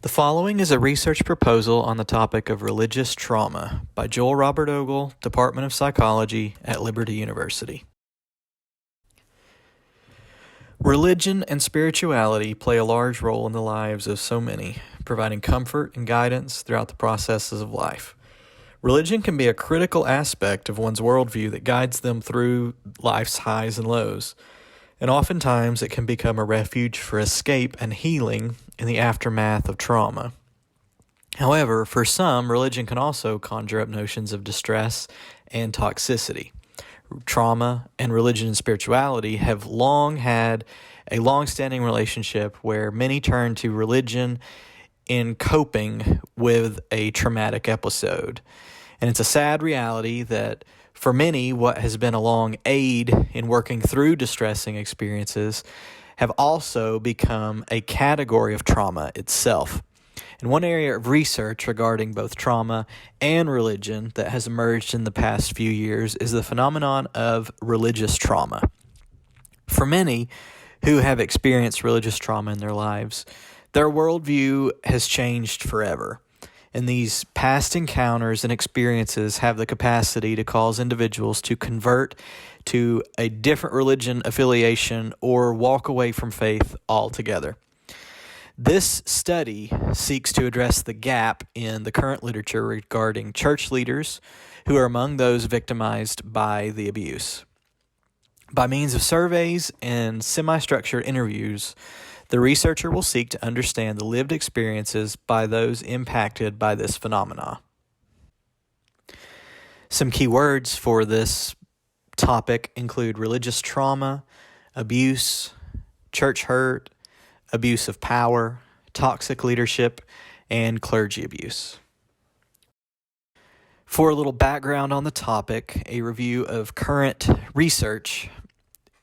The following is a research proposal on the topic of religious trauma by Joel Robert Ogle, Department of Psychology at Liberty University. Religion and spirituality play a large role in the lives of so many, providing comfort and guidance throughout the processes of life. Religion can be a critical aspect of one's worldview that guides them through life's highs and lows, and oftentimes it can become a refuge for escape and healing in the aftermath of trauma. However, for some, religion can also conjure up notions of distress and toxicity. Trauma and religion and spirituality have long had a long-standing relationship where many turn to religion in coping with a traumatic episode. And it's a sad reality that for many, what has been a long aid in working through distressing experiences have also become a category of trauma itself. And one area of research regarding both trauma and religion that has emerged in the past few years is the phenomenon of religious trauma. For many who have experienced religious trauma in their lives, their worldview has changed forever. And these past encounters and experiences have the capacity to cause individuals to convert to a different religion affiliation or walk away from faith altogether. This study seeks to address the gap in the current literature regarding church leaders who are among those victimized by the abuse. By means of surveys and semi-structured interviews, the researcher will seek to understand the lived experiences by those impacted by this phenomena. Some key words for this topic include religious trauma, abuse, church hurt, abuse of power, toxic leadership, and clergy abuse. For a little background on the topic, a review of current research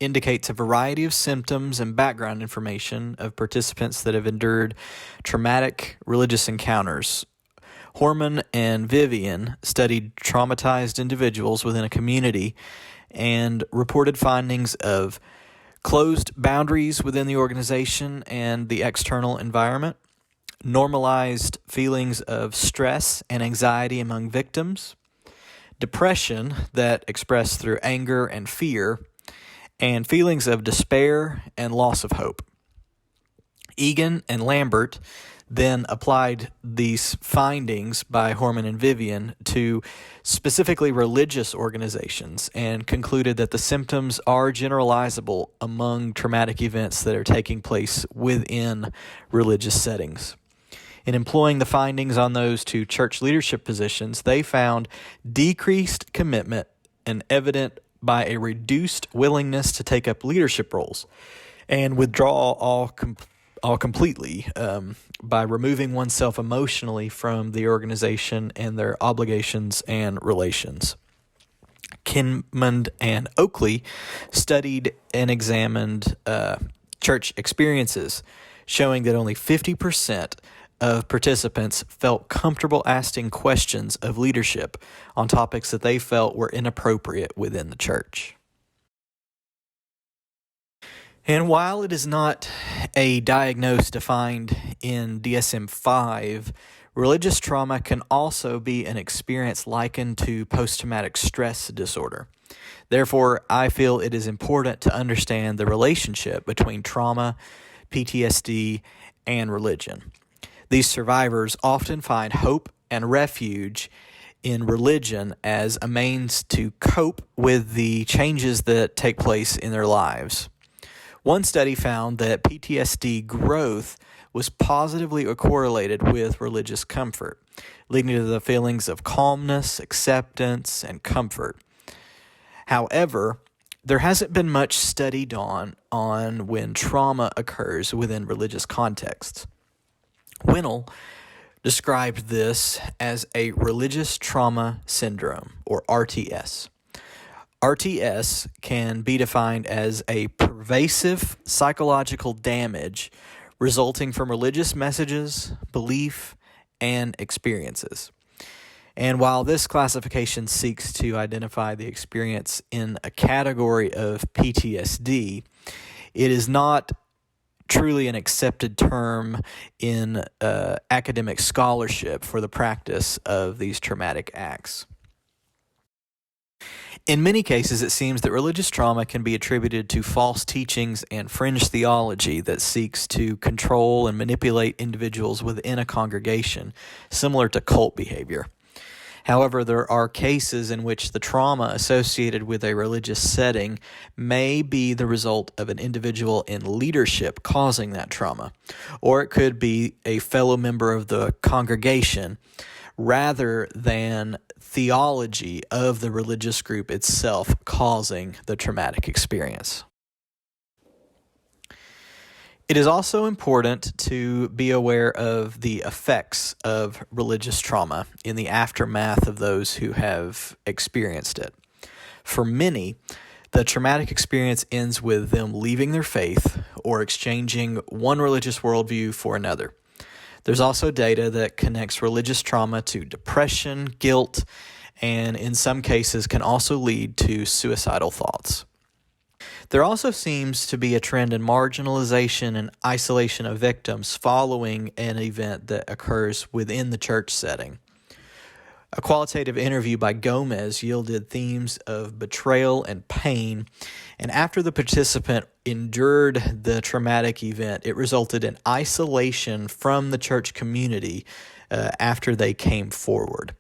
indicates a variety of symptoms and background information of participants that have endured traumatic religious encounters. Horman and Vivian studied traumatized individuals within a community and reported findings of closed boundaries within the organization and the external environment, normalized feelings of stress and anxiety among victims, depression that expressed through anger and fear, and feelings of despair and loss of hope. Egan and Lambert then applied these findings by Horman and Vivian to specifically religious organizations and concluded that the symptoms are generalizable among traumatic events that are taking place within religious settings. In employing the findings on those two church leadership positions, they found decreased commitment and evident by a reduced willingness to take up leadership roles and withdraw all completely by removing oneself emotionally from the organization and their obligations and relations. Kinmond and Oakley studied and examined church experiences, showing that only 50% of participants felt comfortable asking questions of leadership on topics that they felt were inappropriate within the church. And while it is not a diagnosis defined in DSM-5, religious trauma can also be an experience likened to post-traumatic stress disorder. Therefore, I feel it is important to understand the relationship between trauma, PTSD, and religion. These survivors often find hope and refuge in religion as a means to cope with the changes that take place in their lives. One study found that PTSD growth was positively correlated with religious comfort, leading to the feelings of calmness, acceptance, and comfort. However, there hasn't been much studied on when trauma occurs within religious contexts. Winnell described this as a religious trauma syndrome, or RTS. RTS can be defined as a pervasive psychological damage resulting from religious messages, belief, and experiences. And while this classification seeks to identify the experience in a category of PTSD, it is not truly an accepted term in academic scholarship for the practice of these traumatic acts. In many cases, it seems that religious trauma can be attributed to false teachings and fringe theology that seeks to control and manipulate individuals within a congregation, similar to cult behavior. However, there are cases in which the trauma associated with a religious setting may be the result of an individual in leadership causing that trauma, or it could be a fellow member of the congregation rather than theology of the religious group itself causing the traumatic experience. It is also important to be aware of the effects of religious trauma in the aftermath of those who have experienced it. For many, the traumatic experience ends with them leaving their faith or exchanging one religious worldview for another. There's also data that connects religious trauma to depression, guilt, and in some cases can also lead to suicidal thoughts. There also seems to be a trend in marginalization and isolation of victims following an event that occurs within the church setting. A qualitative interview by Gomez yielded themes of betrayal and pain, and after the participant endured the traumatic event, it resulted in isolation from the church community after they came forward.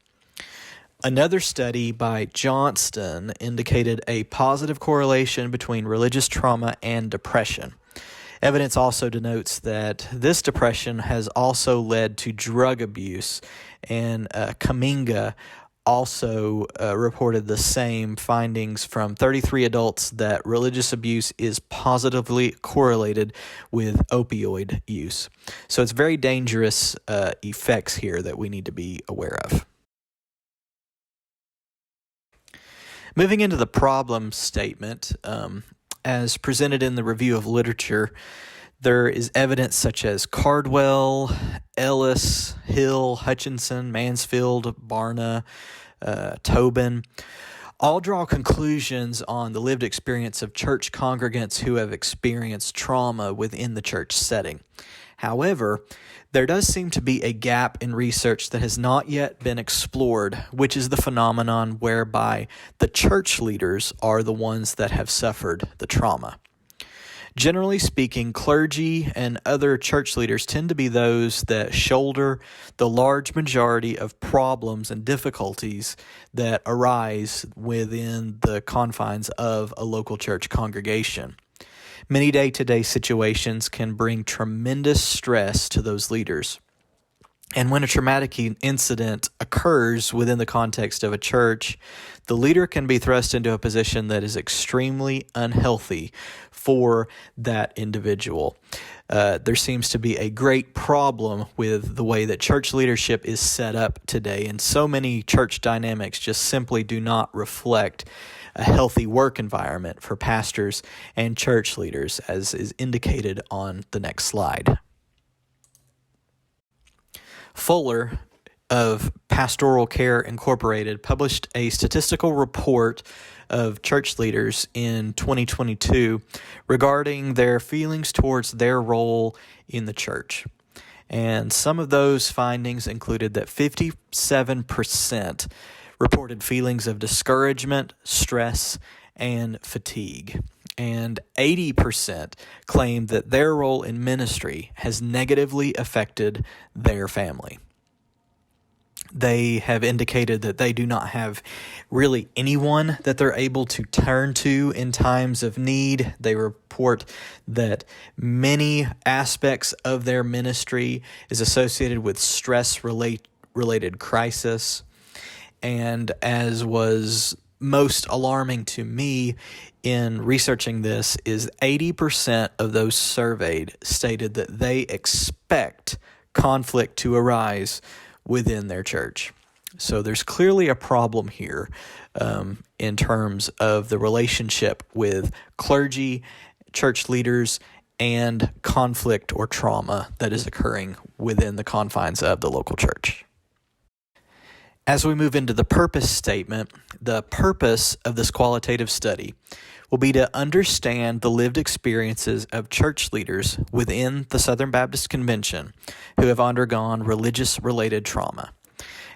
Another study by Johnston indicated a positive correlation between religious trauma and depression. Evidence also denotes that this depression has also led to drug abuse, and Kaminga also reported the same findings from 33 adults that religious abuse is positively correlated with opioid use. So it's very dangerous effects here that we need to be aware of. Moving into the problem statement, as presented in the review of literature, there is evidence such as Cardwell, Ellis, Hill, Hutchinson, Mansfield, Barna, Tobin, all draw conclusions on the lived experience of church congregants who have experienced trauma within the church setting. However, there does seem to be a gap in research that has not yet been explored, which is the phenomenon whereby the church leaders are the ones that have suffered the trauma. Generally speaking, clergy and other church leaders tend to be those that shoulder the large majority of problems and difficulties that arise within the confines of a local church congregation. Many day-to-day situations can bring tremendous stress to those leaders. And when a traumatic incident occurs within the context of a church, the leader can be thrust into a position that is extremely unhealthy for that individual. There seems to be a great problem with the way that church leadership is set up today, and so many church dynamics just simply do not reflect a healthy work environment for pastors and church leaders, as is indicated on the next slide. Fuller of Pastoral Care Incorporated published a statistical report of church leaders in 2022 regarding their feelings towards their role in the church. And some of those findings included that 57% reported feelings of discouragement, stress, and fatigue. And 80% claimed that their role in ministry has negatively affected their family. They have indicated that they do not have really anyone that they're able to turn to in times of need. They report that many aspects of their ministry is associated with stress-related crisis. And as was most alarming to me in researching this is 80% of those surveyed stated that they expect conflict to arise within their church. So there's clearly a problem here in terms of the relationship with clergy, church leaders, and conflict or trauma that is occurring within the confines of the local church. As we move into the purpose statement, the purpose of this qualitative study will be to understand the lived experiences of church leaders within the Southern Baptist Convention who have undergone religious-related trauma.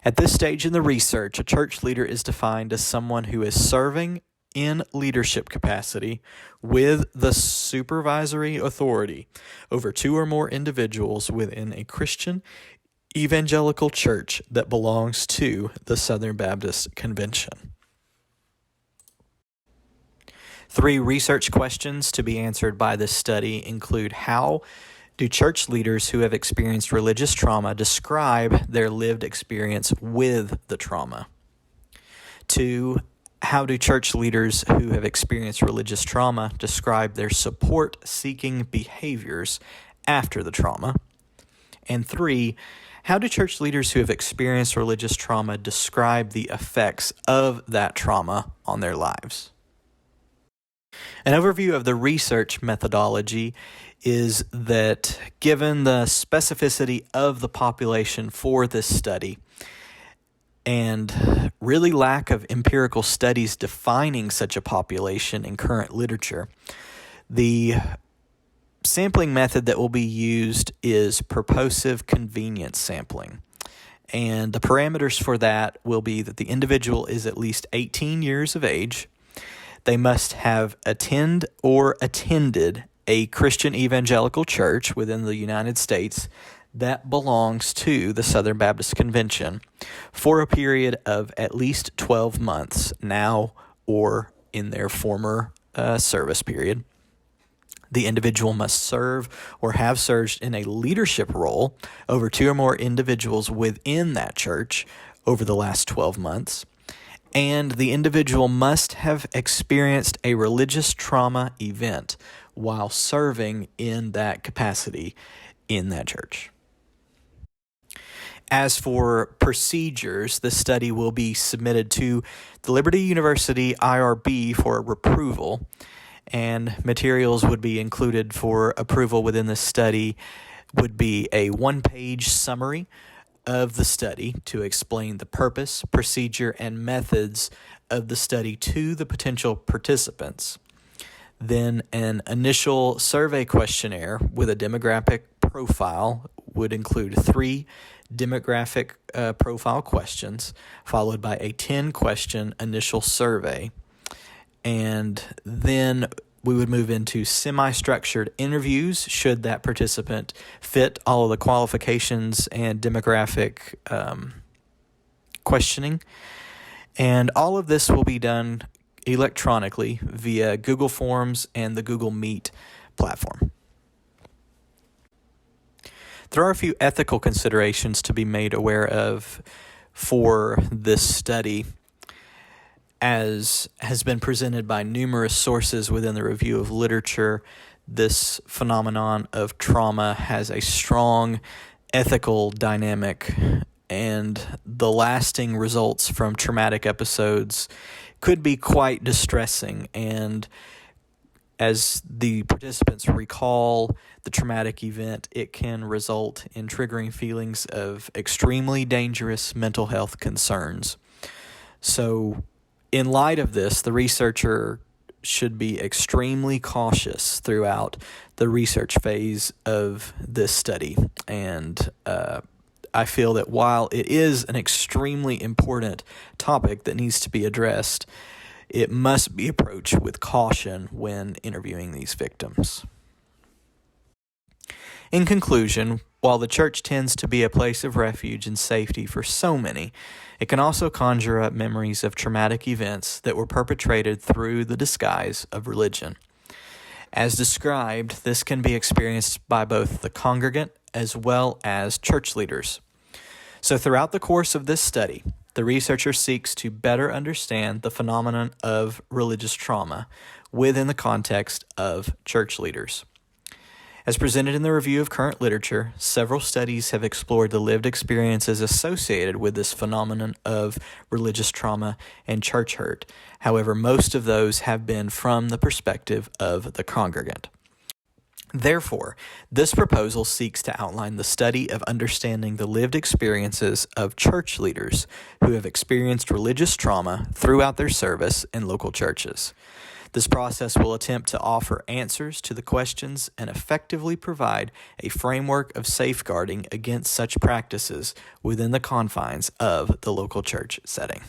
At this stage in the research, a church leader is defined as someone who is serving in leadership capacity with the supervisory authority over two or more individuals within a Christian evangelical church that belongs to the Southern Baptist Convention. 3 research questions to be answered by this study include: how do church leaders who have experienced religious trauma describe their lived experience with the trauma? 2, how do church leaders who have experienced religious trauma describe their support-seeking behaviors after the trauma? And 3, how do church leaders who have experienced religious trauma describe the effects of that trauma on their lives? An overview of the research methodology is that given the specificity of the population for this study and really lack of empirical studies defining such a population in current literature, the sampling method that will be used is purposive convenience sampling. And the parameters for that will be that the individual is at least 18 years of age. They must have attended a Christian evangelical church within the United States that belongs to the Southern Baptist Convention for a period of at least 12 months now or in their former service period. The individual must serve or have served in a leadership role over two or more individuals within that church over the last 12 months. And the individual must have experienced a religious trauma event while serving in that capacity in that church. As for procedures, the study will be submitted to the Liberty University IRB for approval, and materials would be included for approval within the study would be a 1-page summary of the study to explain the purpose, procedure, and methods of the study to the potential participants. Then an initial survey questionnaire with a demographic profile would include 3 demographic profile questions, followed by a 10-question initial survey. And then we would move into semi-structured interviews should that participant fit all of the qualifications and demographic questioning. And all of this will be done electronically via Google Forms and the Google Meet platform. There are a few ethical considerations to be made aware of for this study, as has been presented by numerous sources within the review of literature. This phenomenon of trauma has a strong ethical dynamic, and the lasting results from traumatic episodes could be quite distressing. And as the participants recall the traumatic event, it can result in triggering feelings of extremely dangerous mental health concerns. So, in light of this, the researcher should be extremely cautious throughout the research phase of this study. And I feel that while it is an extremely important topic that needs to be addressed, it must be approached with caution when interviewing these victims. In conclusion, while the church tends to be a place of refuge and safety for so many, it can also conjure up memories of traumatic events that were perpetrated through the disguise of religion. As described, this can be experienced by both the congregant as well as church leaders. So throughout the course of this study, the researcher seeks to better understand the phenomenon of religious trauma within the context of church leaders. As presented in the review of current literature, several studies have explored the lived experiences associated with this phenomenon of religious trauma and church hurt. However, most of those have been from the perspective of the congregant. Therefore, this proposal seeks to outline the study of understanding the lived experiences of church leaders who have experienced religious trauma throughout their service in local churches. This process will attempt to offer answers to the questions and effectively provide a framework of safeguarding against such practices within the confines of the local church setting.